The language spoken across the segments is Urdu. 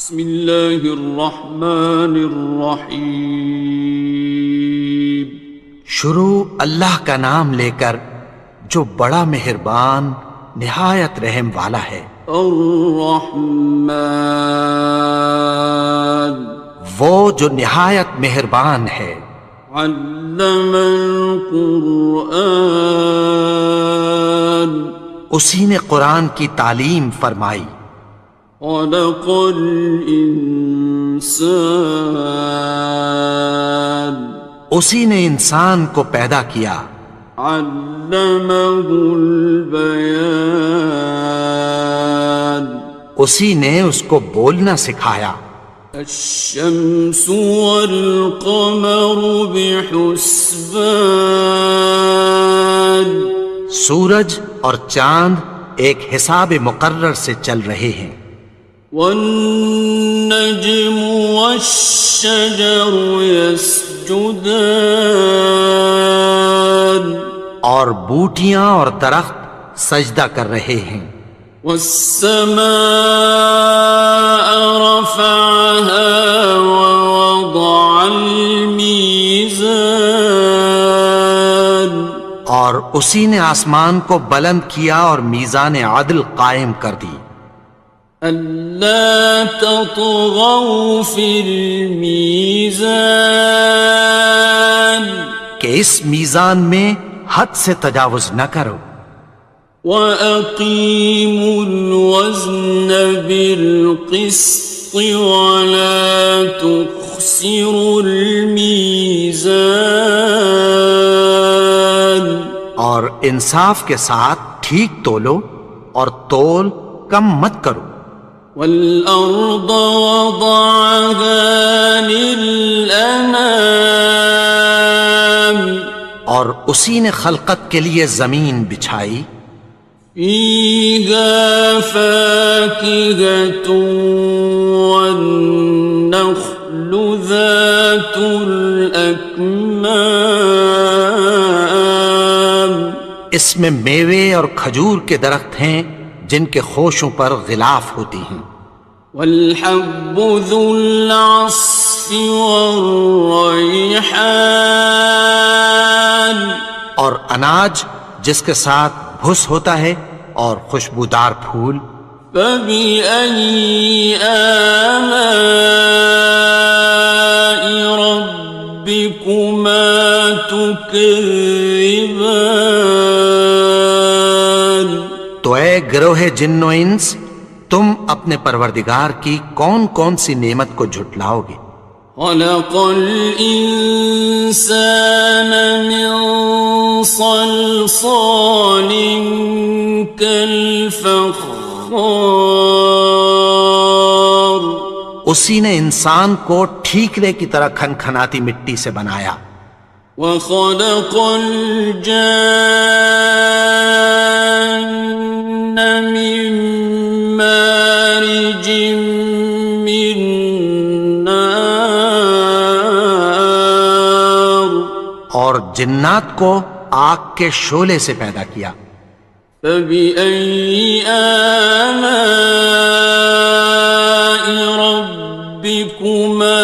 بسم اللہ الرحمن الرحیم۔ شروع اللہ کا نام لے کر جو بڑا مہربان نہایت رحم والا ہے۔ الرحمن، وہ جو نہایت مہربان ہے۔ علم القرآن، اسی نے قرآن کی تعلیم فرمائی۔ خلق الانسان، اسی نے انسان کو پیدا کیا۔ علمہ البیان، اسی نے اس کو بولنا سکھایا۔ الشمس والقمر بحسبان، سورج اور چاند ایک حساب مقرر سے چل رہے ہیں۔ والنجم والشجر يسجدان، اور بوٹیاں اور درخت سجدہ کر رہے ہیں۔ والسماء رفعها ووضع الميزان، اور اسی نے آسمان کو بلند کیا اور میزان عدل قائم کر دی۔ ألا تطغوا في الميزان، کہ اس میزان میں حد سے تجاوز نہ کرو۔ وَأَقِيمُوا الْوَزْنَ بِالْقِسْطِ وَلَا تُخْسِرُوا الْمِيزَانَ، اور انصاف کے ساتھ ٹھیک تولو اور تول کم مت کرو۔ وَالْأَرْضَ وَضَعَهَا لِلْأَنَامِ، اور اسی نے خلقت کے لیے زمین بچھائی۔ فِيهَا فَاكِهَةٌ وَالنَّخْلُ ذَاتُ الْأَكْمَامِ، اس میں میوے اور کھجور کے درخت ہیں جن کے خوشوں پر غلاف ہوتی ہیں۔ وَالْحَبُّ ذُو الْعَصْفِ وَالرَّيْحَانِ، اور اناج جس کے ساتھ بھس ہوتا ہے اور خوشبودار پھول۔ فَبِأَيِّ آلَاءِ رَبِّكُمَا تُكَذِّبَانِ، تو اے گروہ جن و انس، تم اپنے پروردگار کی کون کون سی نعمت کو جھٹلاؤ گے؟ خَلَقَ الْإِنسَانَ مِنْ صَلْصَالٍ كَالْفَخَّارِ، اسی نے انسان کو ٹھیکرے کی طرح کھنکھناتی مٹی سے بنایا۔ وَخَلَقَ الْجَانَّ مِن مَّارِجٍ مِّن نَّارٍ، اور جنات کو آگ کے شعلے سے پیدا کیا۔ فَبِأَيِّ آلَاءِ رَبِّكُمَا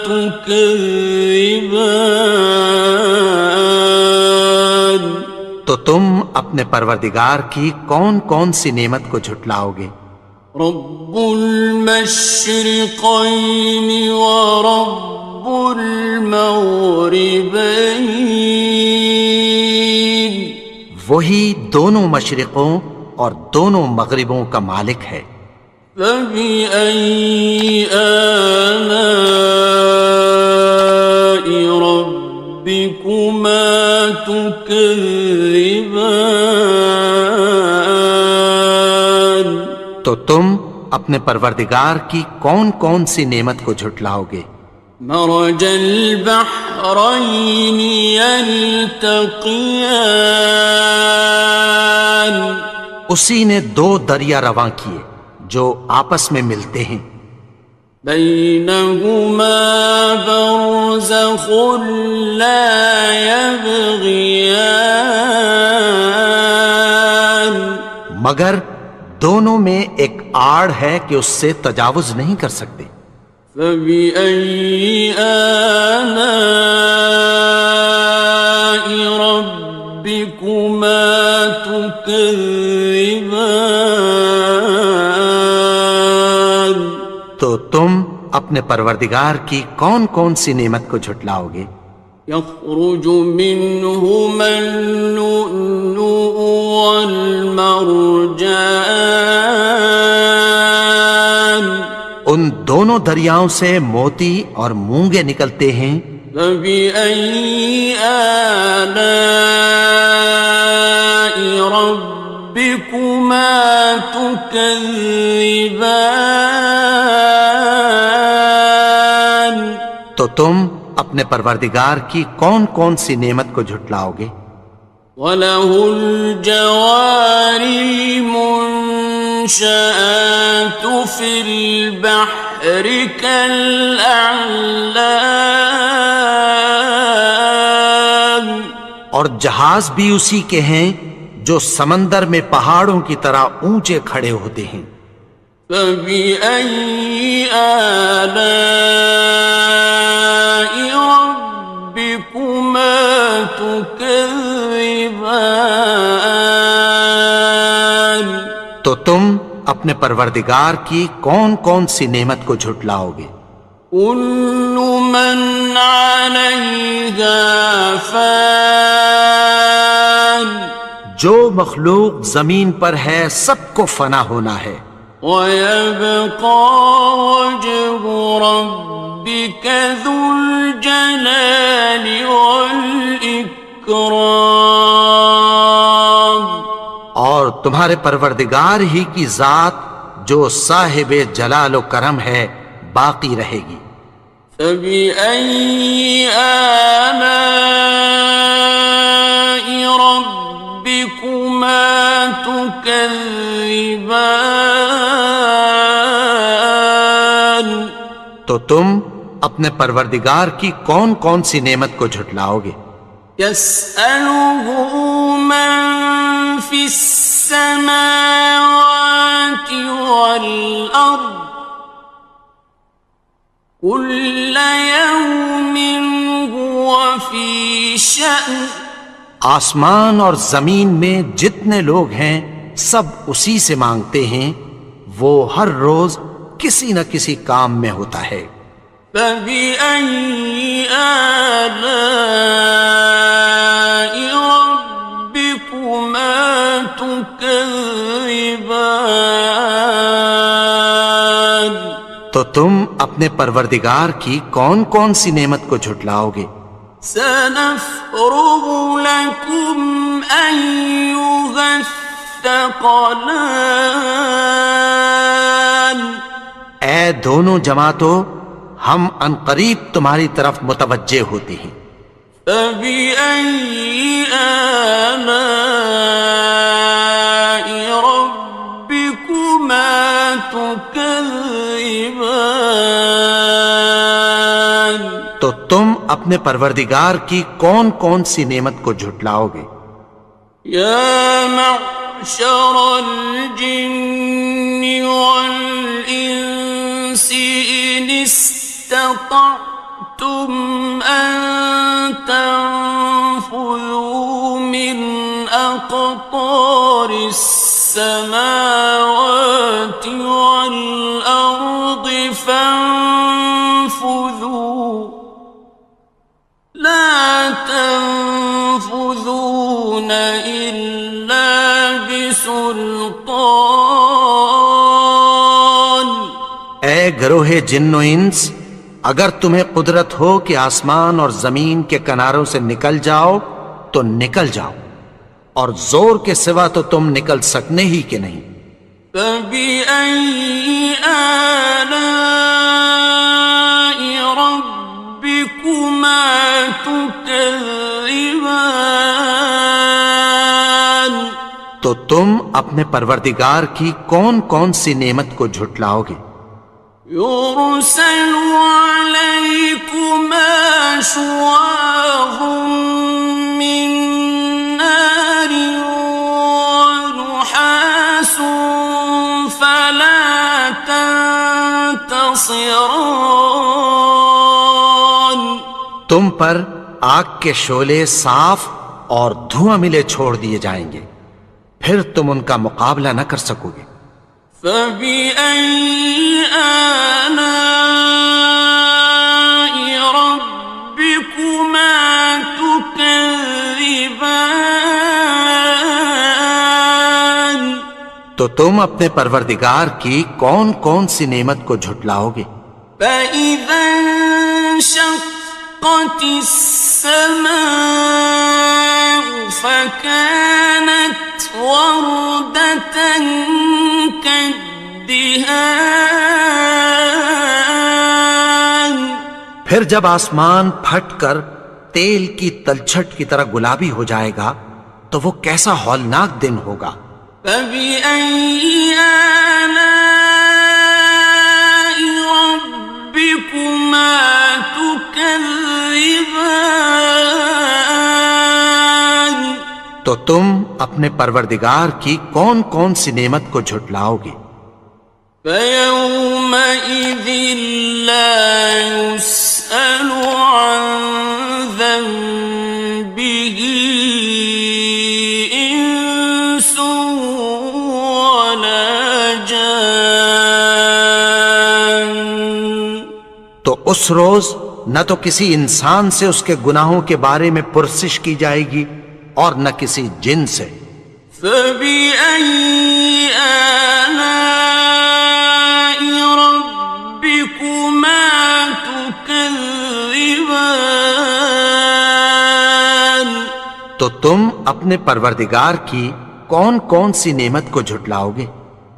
تُكَذِّبَانِ، تو تم اپنے پروردگار کی کون کون سی نعمت کو جھٹلاؤ گے؟ رب المشرقین ورب المغربین، وہی دونوں مشرقوں اور دونوں مغربوں کا مالک ہے۔ فَبِأَيِّ آلَاءِ رَبِّكُمَا تُكَذِّبَانِ، تو تم اپنے پروردگار کی کون کون سی نعمت کو جھٹلاؤ گے؟ مرج البحرین یلتقیان، اسی نے دو دریا رواں کیے جو آپس میں ملتے ہیں۔ بینہما برزخ لا یبغیان، مگر دونوں میں ایک آڑ ہے کہ اس سے تجاوز نہیں کر سکتے۔ فبأي آلاء ربكما تكذبان؟ تو تم اپنے پروردگار کی کون کون سی نعمت کو جھٹلاؤ گے؟ يخرج منهما اللؤلؤ والمرجان، ان دونوں دریاؤں سے موتی اور مونگے نکلتے ہیں۔ فبأي آلاء ربكما تكذبان؟ تو تم اپنے پروردگار کی کون کون سی نعمت کو جھٹلاؤ گے؟ وَلَهُ الْجَوَارِ الْمُنشَآتُ فِي الْبَحْرِ كَالْأَعْلَامِ، اور جہاز بھی اسی کے ہیں جو سمندر میں پہاڑوں کی طرح اونچے کھڑے ہوتے ہیں۔ فَبِأَيِّ آلَاءِ رَبِّكُمَا تُكَذِّبَانِ؟ تو تم اپنے پروردگار کی کون کون سی نعمت کو جھٹلاؤ گے؟ كُلُّ مَنْ عَلَيْهَا فَانٍ، جو مخلوق زمین پر ہے سب کو فنا ہونا ہے۔ وَيَبْقَى وَجْهُ رَبِّكَ ذُو الْجَلَالِ وَالْإِكْرَامِ، اور تمہارے پروردگار ہی کی ذات جو صاحب جلال و کرم ہے باقی رہے گی۔ فَبِأَيِّ آلَاءِ رَبِّكُمَا تُكَذِّبَانِ؟ تو تم اپنے پروردگار کی کون کون سی نعمت کو جھٹلاؤ گے؟ يَسْأَلُهُ مَن فِي السَّمَاوَاتِ وَالْأَرْضِ كُلَّ يَوْمٍ هُوَ فِي شَأْنٍ، آسمان اور زمین میں جتنے لوگ ہیں سب اسی سے مانگتے ہیں، وہ ہر روز کسی نہ کسی کام میں ہوتا ہے۔ فَبِأَيِّ آلَاءِ رَبِّكُمَا تُكَذِّبَانِ؟ تو تم اپنے پروردگار کی کون کون سی نعمت کو جھٹلاؤ گے؟ سَنَفْرُغُ لَكُمْ أَيُّهَ الثَّقَلَانِ، اے دونوں جماعتوں، ہم عنقریب تمہاری طرف متوجہ ہوتے ہیں۔ فَبِأَيِّ آلَاءِ رَبِّكُمَا تُكَذِّبَانِ؟ تو تم اپنے پروردگار کی کون کون سی نعمت کو جھٹلاؤ گے؟ يَا مَعْشَرَ الْجِنِّ وَالْإِنسِ إِنِ اسْتَطَعْتُمْ أَن تَنفُذُوا مِنْ أَقْطَارِ السَّمَاوَاتِ وَالْأَرْضِ فَانفُذُوا لَا تَنفُذُونَ إِلَّا بِسُلْطَانٍ۔ اے گروہ جن و انس، اگر تمہیں قدرت ہو کہ آسمان اور زمین کے کناروں سے نکل جاؤ تو نکل جاؤ، اور زور کے سوا تو تم نکل سکنے ہی کہ نہیں۔ فَبِأَيِّ آلَاءِ رَبِّكُمَا تُكَذِّبَانِ؟ تو تم اپنے پروردگار کی کون کون سی نعمت کو جھٹلاؤ گے؟ يُرْسَلُ عَلَيْكُمَا شُوَاظٌ مِّن نَّارٍ وَنُحَاسٌ خاصران. تم پر آگ کے شعلے صاف اور دھواں ملے چھوڑ دیے جائیں گے، پھر تم ان کا مقابلہ نہ کر سکو گے۔ فبأي آلاء ربكما تكذبان. تو تم اپنے پروردگار کی کون کون سی نعمت کو جھٹلاؤ گے؟ فإذا انشقت السماء فكانت وردة كالدهان. پھر جب آسمان پھٹ کر تیل کی تلچھٹ کی طرح گلابی ہو جائے گا تو وہ کیسا ہولناک دن ہوگا۔ فبأي آلاء ربكما تكذبان. تو تم اپنے پروردگار کی کون کون سی نعمت کو جھٹلاؤ گے؟ فيومئذ لا يسأل عن ذنبه إنس ولا جان. تو اس روز نہ تو کسی انسان سے اس کے گناہوں کے بارے میں پرسش کی جائے گی اور نہ کسی جن سے۔ فبأي آلاء ربكما تكذبان. تو تم اپنے پروردگار کی کون کون سی نعمت کو جھٹلاؤ گے؟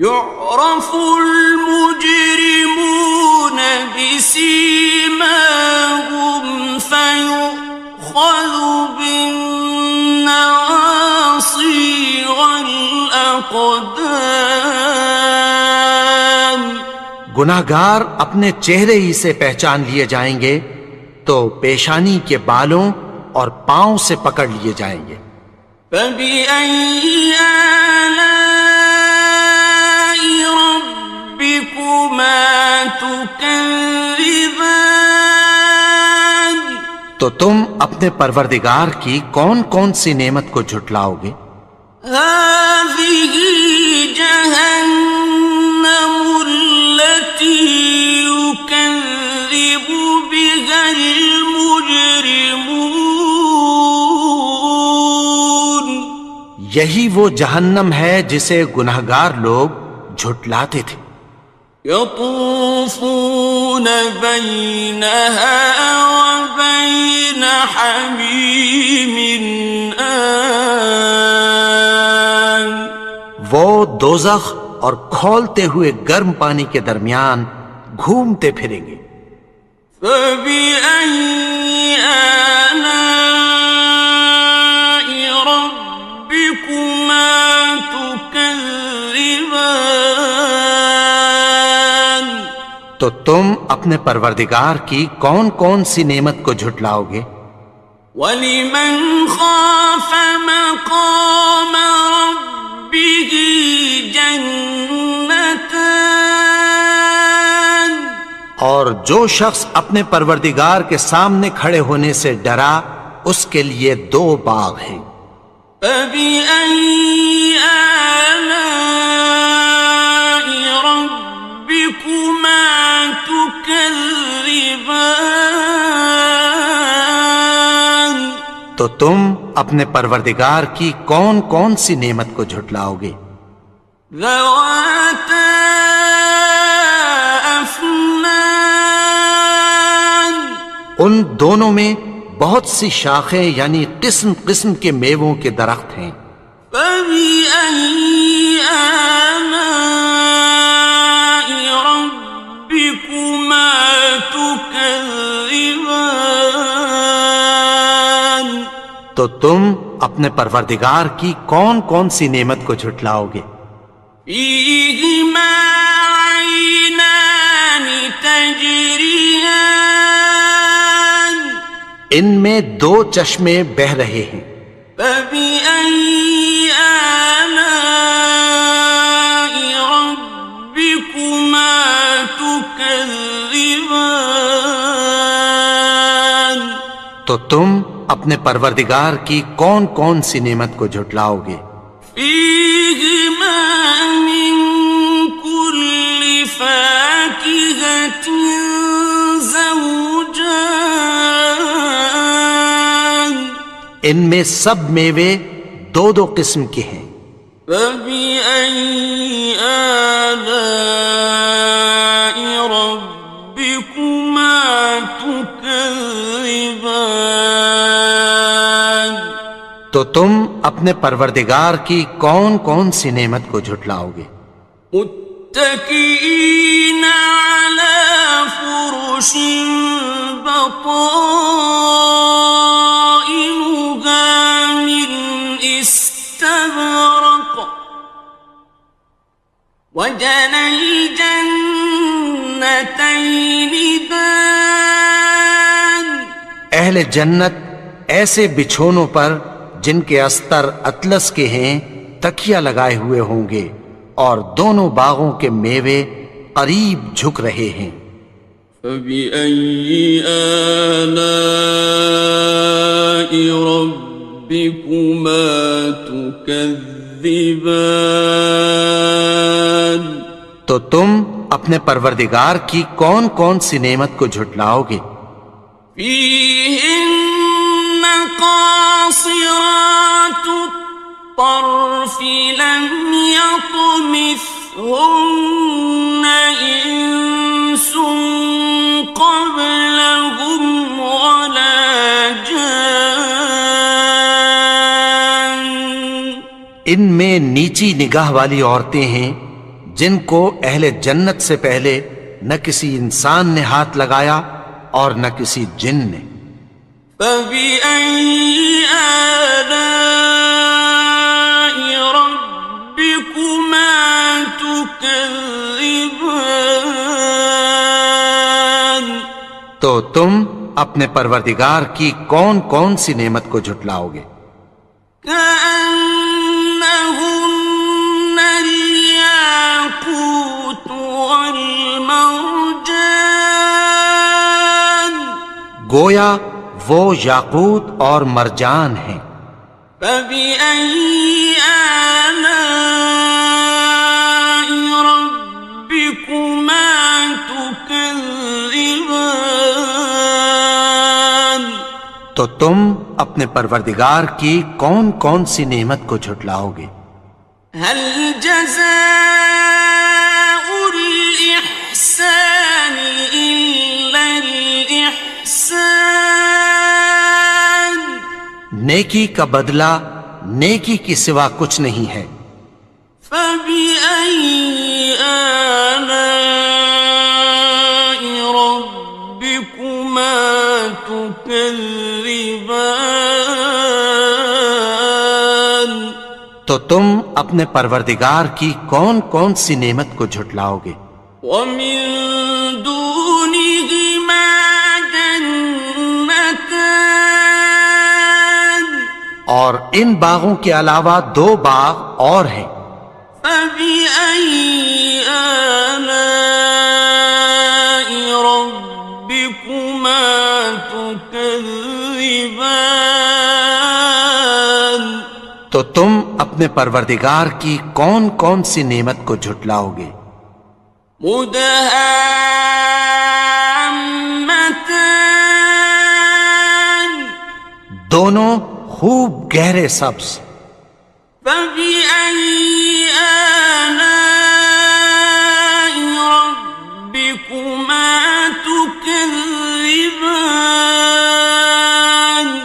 يعرف المجرمون بسيماهم فيؤخذ بالنواصي والأقدام. گناہگار اپنے چہرے ہی سے پہچان لیے جائیں گے تو پیشانی کے بالوں اور پاؤں سے پکڑ لیے جائیں گے۔ فبأي آلاء ربكما تكذبان. تو تم اپنے پروردگار کی کون کون سی نعمت کو جھٹلاؤ گے؟ هذه جهنم التي يكذب بها المجرمون. یہی وہ جہنم ہے جسے گناہگار لوگ جھٹلاتے تھے۔ يطوفون بينها وبين حميم آن. وہ دوزخ اور کھولتے ہوئے گرم پانی کے درمیان گھومتے پھریں گے۔ فبأي آلاء ربكما تكذبان. تو تم اپنے پروردگار کی کون کون سی نعمت کو جھٹلاؤ گے؟ وَلِمَنْ خَافَ مَقَامَ رَبِّهِ جَنَّتَانِ. اور جو شخص اپنے پروردگار کے سامنے کھڑے ہونے سے ڈرا اس کے لیے دو باغ ہیں۔ فَبِأَيِّ آلَاءِ رَبِّكُمَا تُكَذِّبَانِ. تو تم اپنے پروردگار کی کون کون سی نعمت کو جھٹلاؤ گے؟ ذَوَاتَا أَفْنَانٍ. ان دونوں میں بہت سی شاخیں یعنی قسم قسم کے میووں کے درخت ہیں۔ فَبِأَيِّ آلَاءِ رَبِّكُمَا تُكَذِّبَانِ. تو تم اپنے پروردگار کی کون کون سی نعمت کو جھٹلاؤ گے؟ فِيهِمَا عَيْنَانِ تَجْرِيَانِ. ان میں دو چشمے بہہ رہے ہیں۔ فَبِأَيِّ آلَاءِ رَبِّكُمَا تُكَذِّبَانِ. تكذبان تو تم اپنے پروردگار کی کون کون سی نعمت کو جھٹلاؤ گے؟ فيهما من كل فاكهة زوجان ان میں سب میوے دو دو قسم کے ہیں۔ فبأي آلاء ربكما تكذبان تو تم اپنے پروردگار کی کون کون سی نعمت کو جھٹلاؤ گے؟ متكئين على فرش بطائنها من استبرق وجنى الجنتين دان اہل جنت ایسے بچھونوں پر جن کے استر اطلس کے ہیں تکیہ لگائے ہوئے ہوں گے اور دونوں باغوں کے میوے قریب جھک رہے ہیں۔ فبأي آلاء ربكما تكذبان تو تم اپنے پروردگار کی کون کون سی نعمت کو جھٹلاؤ گے؟ فيهن قاصرات الطرف لم يطمثهن إنس قبلهم ولا جان ان میں نیچی نگاہ والی عورتیں ہیں جن کو اہل جنت سے پہلے نہ کسی انسان نے ہاتھ لگایا اور نہ کسی جن نے۔ فبأي آلاء ربكما تكذبان تو تم اپنے پروردگار کی کون کون سی نعمت کو جھٹلاؤ گے؟ كأنهن الياقوت والمرجان گویا وہ یاقوت اور مرجان ہیں۔ فبأي آلاء ربكما تكذبان تو تم اپنے پروردگار کی کون کون سی نعمت کو جھٹلاؤ گے؟ هل جزاء الإحسان إلا الإحسان نیکی کا بدلہ نیکی کی سوا کچھ نہیں ہے۔ فبأي آلاء ربكما تكذبان تو تم اپنے پروردگار کی کون کون سی نعمت کو جھٹلاؤ گے؟ ومن دونهما جنتان اور ان باغوں کے علاوہ دو باغ اور ہیں۔ فبأي آلاء ربكما تكذبان تو تم اپنے پروردگار کی کون کون سی نعمت کو جھٹلاؤ گے؟ مدهامتان دونوں خوب گہرے سبز۔ فبأي آلاء ربكما تكذبان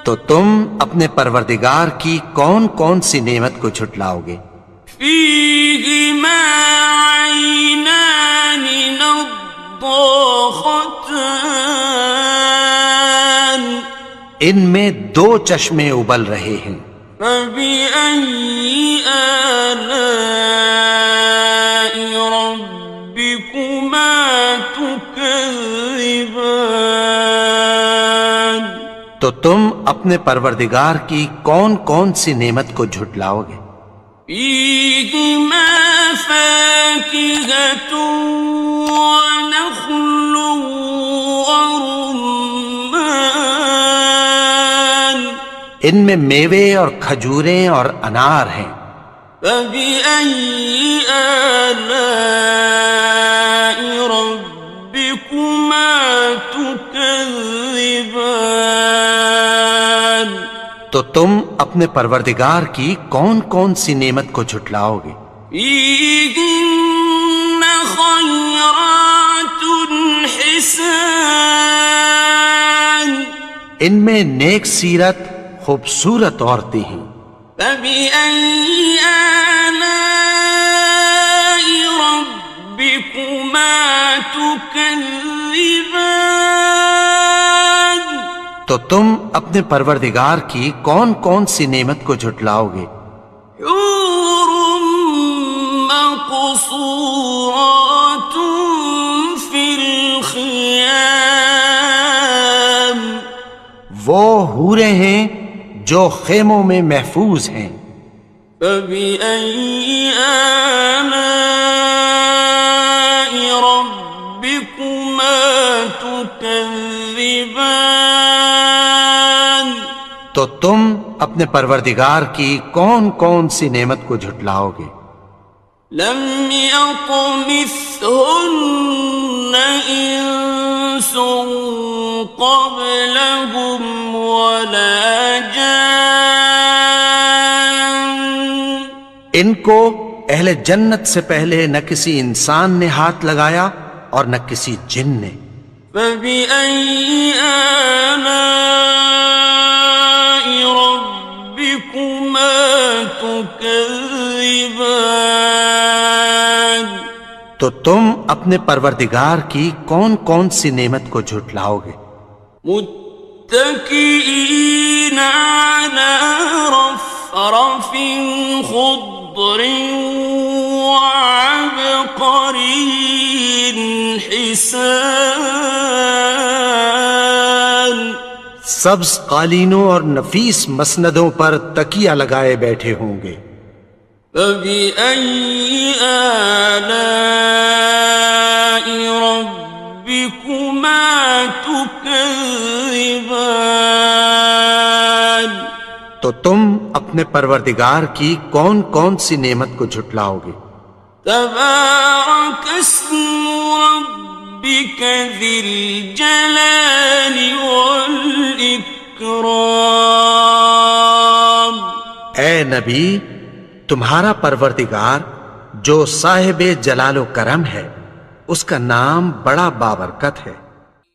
تو تم اپنے پروردگار کی کون کون سی نعمت کو جھٹلاؤ گے؟ فيهما عينان نضاختان ان میں دو چشمے ابل رہے ہیں۔ فبأي آلاء ربكما تكذبان تو تم اپنے پروردگار کی کون کون سی نعمت کو جھٹلاؤ گے؟ فيهما فاكهة ونخل ورمان ان میں میوے اور کھجوریں اور انار ہیں. فبأي آلاء ربكما تكذبان تو تم اپنے پروردگار کی کون کون سی نعمت کو جھٹلاؤ گے؟ فيهن خيرات حسان ان میں نیک سیرت خوبصورت عورتیں ہیں. فبأي آلاء ربكما تكذبان تو تم اپنے پروردگار کی کون کون سی نعمت کو جھٹلاؤ گے؟ حور مقصورات في الخيام وہ حوریں ہیں جو خیموں میں محفوظ ہیں. فبأي آلاء ربكما تكذبان تو تم اپنے پروردگار کی کون کون سی نعمت کو جھٹلاؤ گے؟ لم يطمثهن إنس قبلهم ولا جان ان کو اہل جنت سے پہلے نہ کسی انسان نے ہاتھ لگایا اور نہ کسی جن نے. فبأي آلاء ربكما تكذبان تو تم اپنے پروردگار کی کون کون سی نعمت کو جھٹلاؤ گے؟ متكئين على رفرف خضر وعبقري حسان سبز قالینوں اور نفیس مسندوں پر تکیہ لگائے بیٹھے ہوں گے. فبأي آلاء ربكما تكذبان تو تم اپنے پروردگار کی کون کون سی نعمت کو جھٹلاؤ گے؟ تبارك اسم ربك ذي الجلال والإكرام اے نبی، تمہارا پروردگار جو صاحب جلال و کرم ہے، اس کا نام بڑا بابرکت ہے.